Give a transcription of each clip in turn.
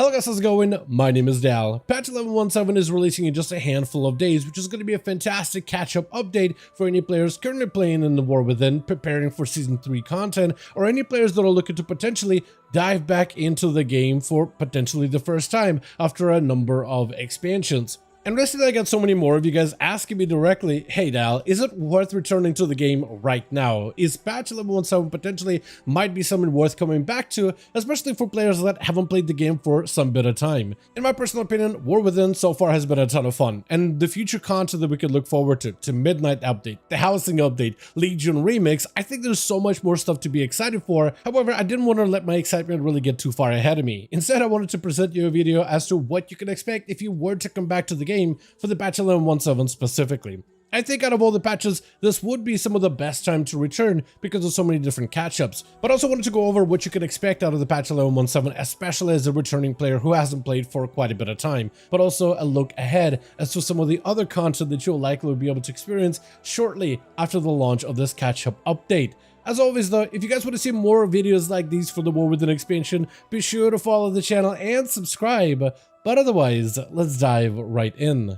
Hello guys, how's it going? My name is Dal. Patch 11.17 is releasing in just a handful of days, which is going to be a fantastic catch-up update for any players currently playing in the War Within, preparing for Season 3 content, or any players that are looking to potentially dive back into the game for potentially the first time after a number of expansions. And recently I got so many more of you guys asking me directly, hey Dal, is it worth returning to the game right now? Is patch 11.17 potentially might be something worth coming back to, especially for players that haven't played the game for some bit of time? In my personal opinion, War Within so far has been a ton of fun, and the future content that we could look forward to Midnight Update, the Housing Update, Legion Remix, I think there's so much more stuff to be excited for. However, I didn't want to let my excitement really get too far ahead of me. Instead, I wanted to present you a video as to what you can expect if you were to come back to the game for the patch 11.17 specifically. I think out of all the patches, this would be some of the best time to return because of so many different catch-ups. But also wanted to go over what you can expect out of the patch 11.17, especially as a returning player who hasn't played for quite a bit of time. But also a look ahead as to some of the other content that you'll likely be able to experience shortly after the launch of this catch-up update. As always though, if you guys want to see more videos like these for the War Within expansion, be sure to follow the channel and subscribe. But otherwise, let's dive right in.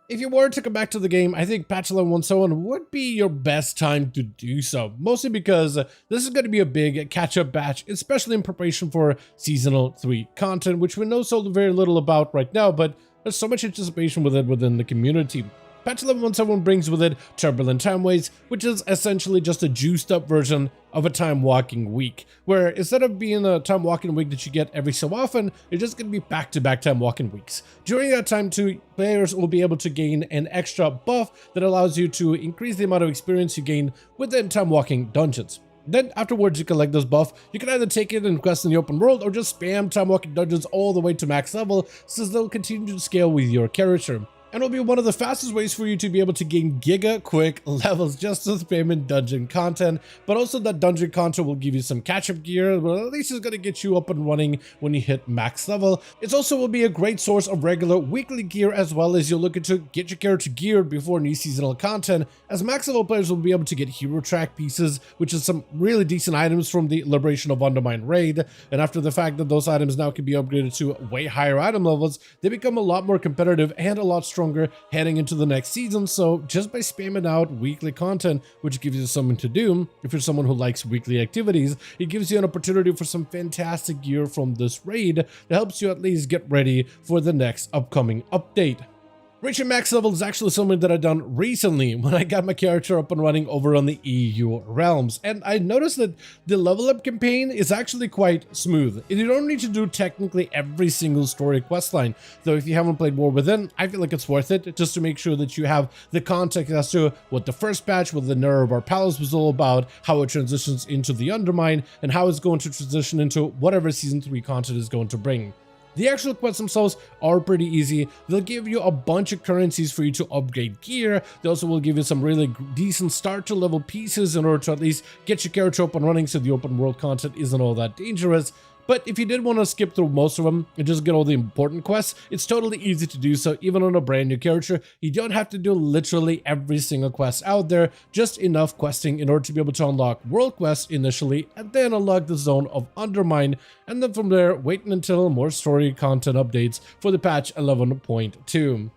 If you were to come back to the game, I think patch 11.17 would be your best time to do so, mostly because this is going to be a big catch-up batch, especially in preparation for Seasonal 3 content, which we know so very little about right now, but there's so much anticipation with it within the community. Patch 11.17 brings with it Turbulent Timeways, which is essentially just a juiced up version of a time walking week, where instead of being a time walking week that you get every so often, it's just going to be back-to-back time walking weeks. During that time too, players will be able to gain an extra buff that allows you to increase the amount of experience you gain within time walking dungeons. Then afterwards you collect this buff, you can either take it and quest in the open world or just spam time walking dungeons all the way to max level, since they'll continue to scale with your character. And it'll be one of the fastest ways for you to be able to gain giga quick levels just with payment dungeon content, but also that dungeon content will give you some catch-up gear, but at least it's going to get you up and running when you hit max level. It also will be a great source of regular weekly gear, as well as you're looking to get your character geared before new seasonal content, as max level players will be able to get hero track pieces, which is some really decent items from the Liberation of Undermine raid, and after the fact that those items now can be upgraded to way higher item levels, they become a lot more competitive and a lot stronger heading into the next season. So just by spamming out weekly content, which gives you something to do, if you're someone who likes weekly activities, it gives you an opportunity for some fantastic gear from this raid that helps you at least get ready for the next upcoming update. Reaching max level is actually something that I've done recently when I got my character up and running over on the EU realms, and I noticed that the level up campaign is actually quite smooth. You don't need to do technically every single story questline, though if you haven't played War Within, I feel like it's worth it just to make sure that you have the context as to what the first patch with the Nerebar Palace was all about, how it transitions into the Undermine, and how it's going to transition into whatever Season 3 content is going to bring. The actual quests themselves are pretty easy. They'll give you a bunch of currencies for you to upgrade gear. They also will give you some really decent start to level pieces in order to at least get your character up and running so the open world content isn't all that dangerous. But if you did want to skip through most of them and just get all the important quests, it's totally easy to do so even on a brand new character. You don't have to do literally every single quest out there, just enough questing in order to be able to unlock world quests initially and then unlock the zone of Undermine, and then from there waiting until more story content updates for the patch 11.2.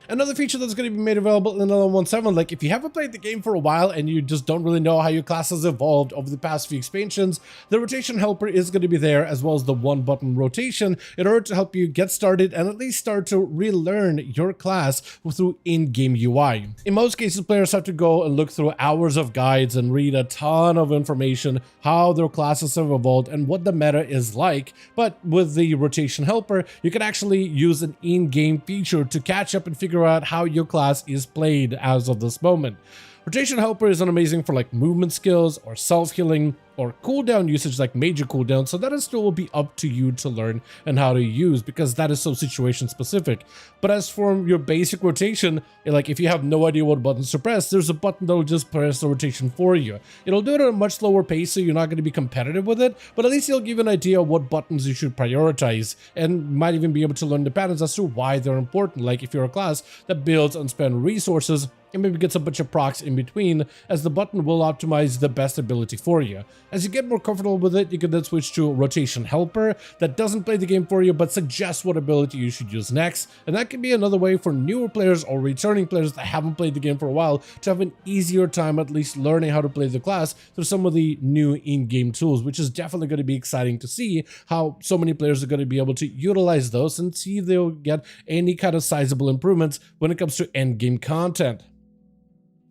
Another feature that's going to be made available in 11.17, like if you haven't played the game for a while and you just don't really know how your class has evolved over the past few expansions, the rotation helper is going to be there, as well as the one button rotation, in order to help you get started and at least start to relearn your class through in-game UI. In most cases, players have to go and look through hours of guides and read a ton of information, how their classes have evolved and what the meta is like, but with the rotation helper, you can actually use an in-game feature to catch up and figure out how your class is played as of this moment. Rotation Helper is amazing for like movement skills or self-healing or cooldown usage like major cooldown, so that is still will be up to you to learn and how to use, because that is so situation specific. But as for your basic rotation, like if you have no idea what buttons to press, there's a button that will just press the rotation for you. It'll do it at a much slower pace, so you're not going to be competitive with it, but at least it'll give you an idea of what buttons you should prioritize, and might even be able to learn the patterns as to why they're important. Like if you're a class that builds and spends resources and maybe get a bunch of procs in between, as the button will optimize the best ability for you. As you get more comfortable with it, you can then switch to Rotation Helper that doesn't play the game for you but suggests what ability you should use next, and that can be another way for newer players or returning players that haven't played the game for a while to have an easier time at least learning how to play the class through some of the new in-game tools, which is definitely going to be exciting to see how so many players are going to be able to utilize those and see if they'll get any kind of sizable improvements when it comes to end-game content.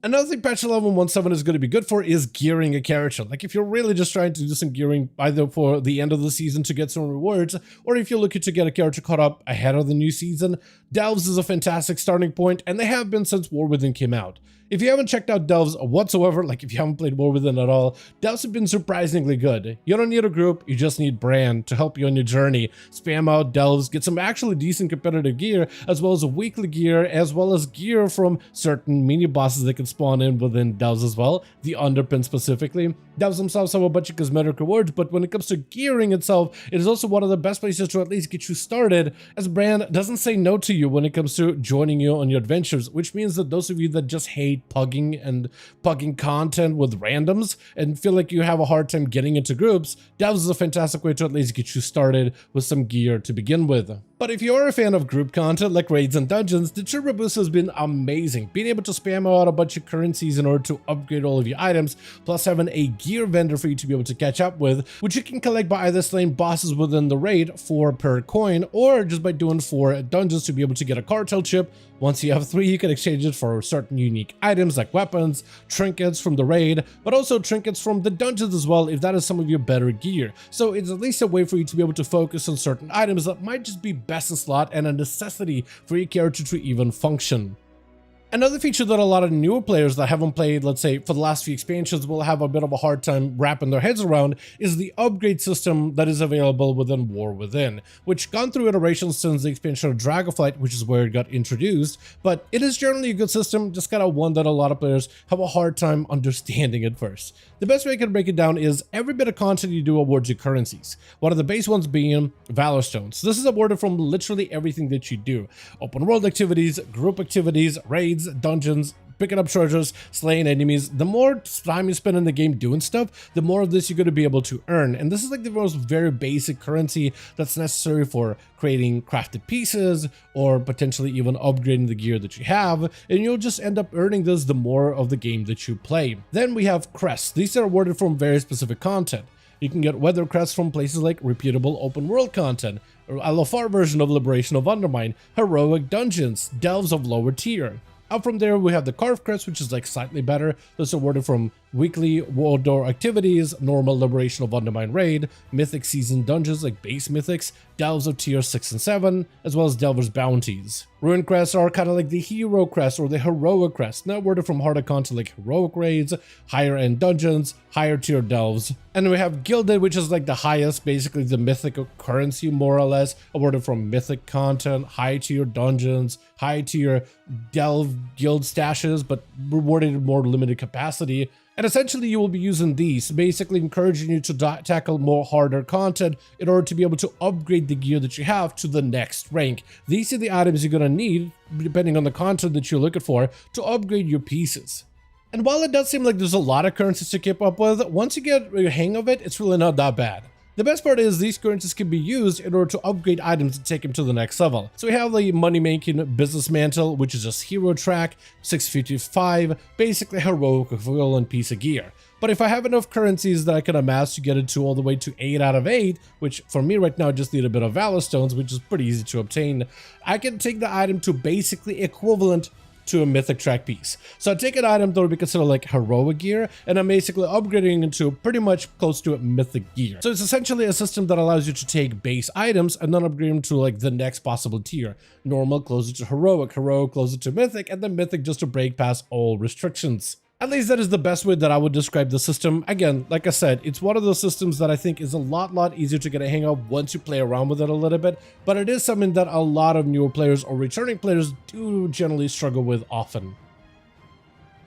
Another thing patch 11.17 is going to be good for is gearing a character. Like if you're really just trying to do some gearing either for the end of the season to get some rewards, or if you're looking to get a character caught up ahead of the new season, Delves is a fantastic starting point, and they have been since War Within came out. If you haven't checked out Delves whatsoever, like if you haven't played War Within at all, Delves have been surprisingly good. You don't need a group, you just need Brand to help you on your journey. Spam out Delves, get some actually decent competitive gear, as well as weekly gear, as well as gear from certain mini bosses that can spawn in within Delves as well, the Underpin specifically. Delves themselves have a bunch of cosmetic rewards, but when it comes to gearing itself, it is also one of the best places to at least get you started, as Brand doesn't say no to you when it comes to joining you on your adventures, which means that those of you that just hate pugging and pugging content with randoms and feel like you have a hard time getting into groups, Delves is a fantastic way to at least get you started with some gear to begin with. But if you are a fan of group content like raids and dungeons, the Turbo Boost has been amazing. Being able to spam out a bunch of currencies in order to upgrade all of your items, plus having a gear vendor for you to be able to catch up with, which you can collect by either slaying bosses within the raid 4 per coin, or just by doing 4 dungeons to be able to get a cartel chip. Once you have 3, you can exchange it for certain unique items like weapons, trinkets from the raid, but also trinkets from the dungeons as well if that is some of your better gear. So it's at least a way for you to be able to focus on certain items that might just be best in slot and a necessity for your character to even function. Another feature that a lot of newer players that haven't played, let's say, for the last few expansions will have a bit of a hard time wrapping their heads around is the upgrade system that is available within War Within, which gone through iterations since the expansion of Dragonflight, which is where it got introduced, but it is generally a good system, just kind of one that a lot of players have a hard time understanding at first. The best way I can break it down is every bit of content you do awards you currencies, one of the base ones being Valor Stones. This is awarded from literally everything that you do. Open world activities, group activities, raids, dungeons, picking up treasures, slaying enemies. The more time you spend in the game doing stuff, the more of this you're going to be able to earn. And this is like the most very basic currency that's necessary for creating crafted pieces or potentially even upgrading the gear that you have. And you'll just end up earning this the more of the game that you play. Then we have crests. These are awarded from very specific content. You can get weather crests from places like reputable open world content, or a Lofar version of Liberation of Undermine, heroic dungeons, delves of lower tier. Up from there, we have the Carve Crest, which is like slightly better. That's awarded from weekly World Door activities, normal Liberation of Undermine raid, Mythic season dungeons like base Mythics, Delves of tier 6 and 7, as well as Delver's bounties. Ruin crests are kind of like the Hero crest or the Heroic crest, now awarded from harder content like Heroic raids, higher end dungeons, higher tier Delves. And we have Gilded, which is like the highest, basically the Mythic currency more or less, awarded from Mythic content, high tier dungeons, high tier Delve guild stashes, but rewarded in more limited capacity. And essentially you will be using these, basically encouraging you to tackle more harder content in order to be able to upgrade the gear that you have to the next rank. These are the items you're going to need, depending on the content that you're looking for, to upgrade your pieces. And while it does seem like there's a lot of currencies to keep up with, once you get a hang of it, it's really not that bad. The best part is these currencies can be used in order to upgrade items and take them to the next level. So we have the money-making business mantle, which is just hero track, 655, basically heroic equivalent piece of gear. But if I have enough currencies that I can amass to get it to all the way to 8 out of 8, which for me right now I just need a bit of Valor Stones, which is pretty easy to obtain, I can take the item to basically equivalent to a mythic track piece. So I take an item that would be considered like heroic gear, and I'm basically upgrading into pretty much close to a mythic gear. So it's essentially a system that allows you to take base items and then upgrade them to like the next possible tier. Normal closer to heroic, heroic closer to mythic, and then mythic just to break past all restrictions. At least that is the best way that I would describe the system. Again, like I said, it's one of those systems that I think is a lot easier to get a hang of once you play around with it a little bit, but it is something that a lot of newer players or returning players do generally struggle with often.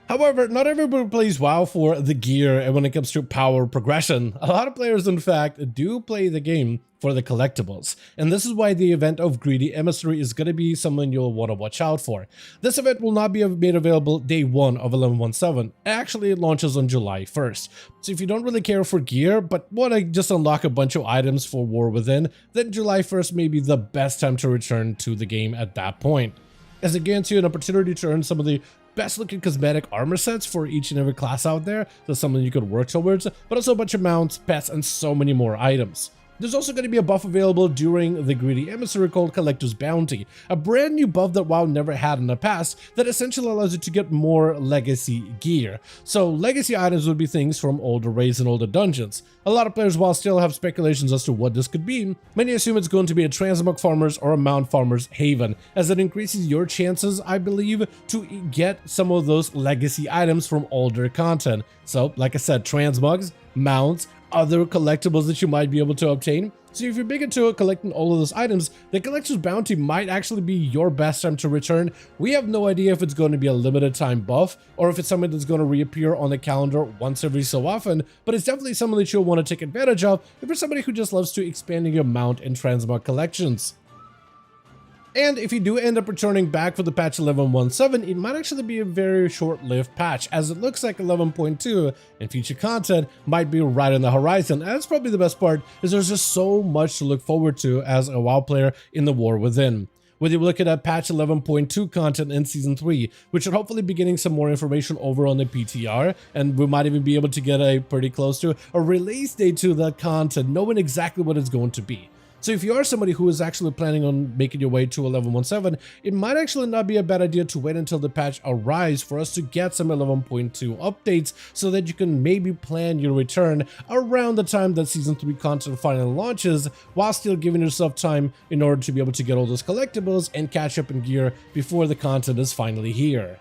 However, not everybody plays WoW for the gear and when it comes to power progression. A lot of players, in fact, do play the game for the collectibles, and this is why the event of Greedy Emissary is going to be something you'll want to watch out for. This event will not be made available day 1 of 11.17, actually it launches on July 1st. So if you don't really care for gear, but want to just unlock a bunch of items for War Within, then July 1st may be the best time to return to the game at that point, as it guarantees you an opportunity to earn some of the best looking cosmetic armor sets for each and every class out there. That's something you could work towards, but also a bunch of mounts, pets, and so many more items. There's also going to be a buff available during the Greedy Emissary called Collector's Bounty, a brand new buff that WoW never had in the past that essentially allows you to get more legacy gear. So legacy items would be things from older raids and older dungeons. A lot of players while still have speculations as to what this could be, many assume it's going to be a transmog farmer's or a mount farmer's haven, as it increases your chances, I believe, to get some of those legacy items from older content. So like I said, transmogs, mounts, other collectibles that you might be able to obtain. So if you're big into collecting all of those items, the Collector's Bounty might actually be your best time to return. We have no idea if it's going to be a limited time buff or if it's something that's going to reappear on the calendar once every so often, but it's definitely something that you'll want to take advantage of if you're somebody who just loves to expanding your mount and transmog collections. And if you do end up returning back for the patch 11.17, it might actually be a very short-lived patch, as it looks like 11.2 and future content might be right on the horizon. And that's probably the best part, is there's just so much to look forward to as a WoW player in the War Within. Whether you look at patch 11.2 content in Season 3, which should hopefully be getting some more information over on the PTR, and we might even be able to get a pretty close to a release date to that content, knowing exactly what it's going to be. So if you are somebody who is actually planning on making your way to 11.17, it might actually not be a bad idea to wait until the patch arrives for us to get some 11.2 updates so that you can maybe plan your return around the time that Season 3 content finally launches, while still giving yourself time in order to be able to get all those collectibles and catch up in gear before the content is finally here.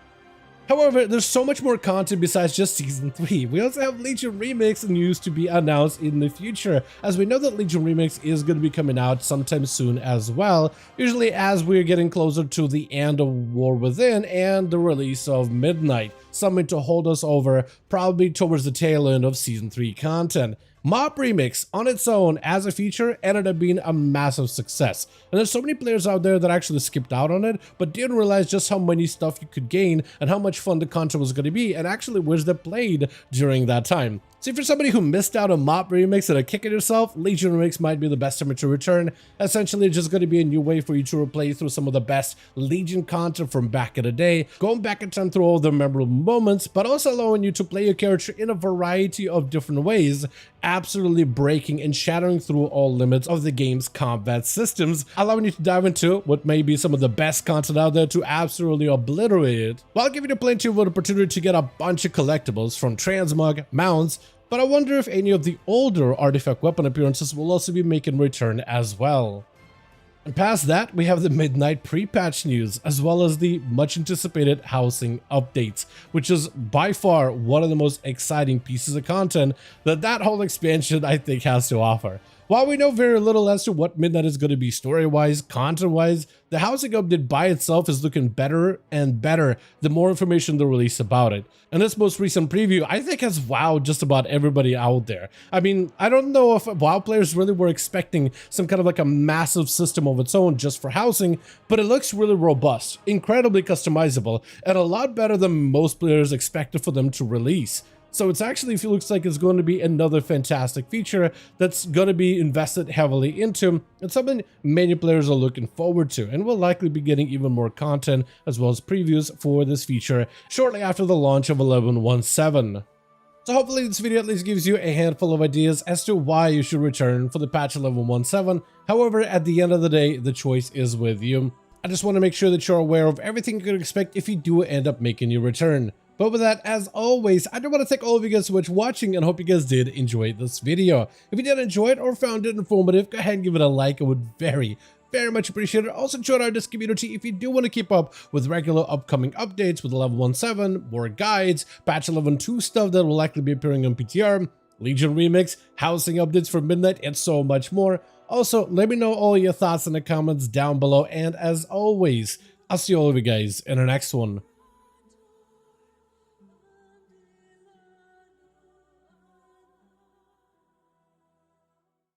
However, there's so much more content besides just Season 3. We also have Legion Remix news to be announced in the future, as we know that Legion Remix is going to be coming out sometime soon as well, usually as we're getting closer to the end of War Within and the release of Midnight, something to hold us over probably towards the tail end of Season 3 content. Mob Remix on its own as a feature ended up being a massive success, and there's so many players out there that actually skipped out on it but didn't realize just how many stuff you could gain and how much fun the content was going to be and actually was that played during that time. So if you're somebody who missed out on Mob Remix and are kicking yourself, Legion Remix might be the best time to return. Essentially, it's just going to be a new way for you to replay through some of the best Legion content from back in the day, going back in time through all the memorable moments, but also allowing you to play your character in a variety of different ways, absolutely breaking and shattering through all limits of the game's combat systems, allowing you to dive into what may be some of the best content out there to absolutely obliterate it, while giving you plenty of an opportunity to get a bunch of collectibles from transmog, mounts. But I wonder if any of the older artifact weapon appearances will also be making return as well. And past that, we have the Midnight pre-patch news, as well as the much anticipated housing updates, which is by far one of the most exciting pieces of content that whole expansion I think has to offer. While we know very little as to what Midnight is going to be story-wise, content-wise, the housing update by itself is looking better and better the more information they release about it. And this most recent preview, I think, has wowed just about everybody out there. I mean, I don't know if WoW players really were expecting some kind of like a massive system of its own just for housing, but it looks really robust, incredibly customizable, and a lot better than most players expected for them to release. So it's actually looks like it's going to be another fantastic feature that's going to be invested heavily into, and something many players are looking forward to, and will likely be getting even more content as well as previews for this feature shortly after the launch of 11.17. So hopefully this video at least gives you a handful of ideas as to why you should return for the patch 11.17. However, at the end of the day, the choice is with you. I just want to make sure that you're aware of everything you can expect if you do end up making your return. But with that, as always, I do want to thank all of you guys so much for watching and hope you guys did enjoy this video. If you did enjoy it or found it informative, go ahead and give it a like. I would very much appreciate it. Also join our Discord community if you do want to keep up with regular upcoming updates with 11.17, more guides, patch 11.2 stuff that will likely be appearing on PTR, Legion Remix, housing updates for Midnight, and so much more. Also, let me know all your thoughts in the comments down below, and as always, I'll see all of you guys in the next one.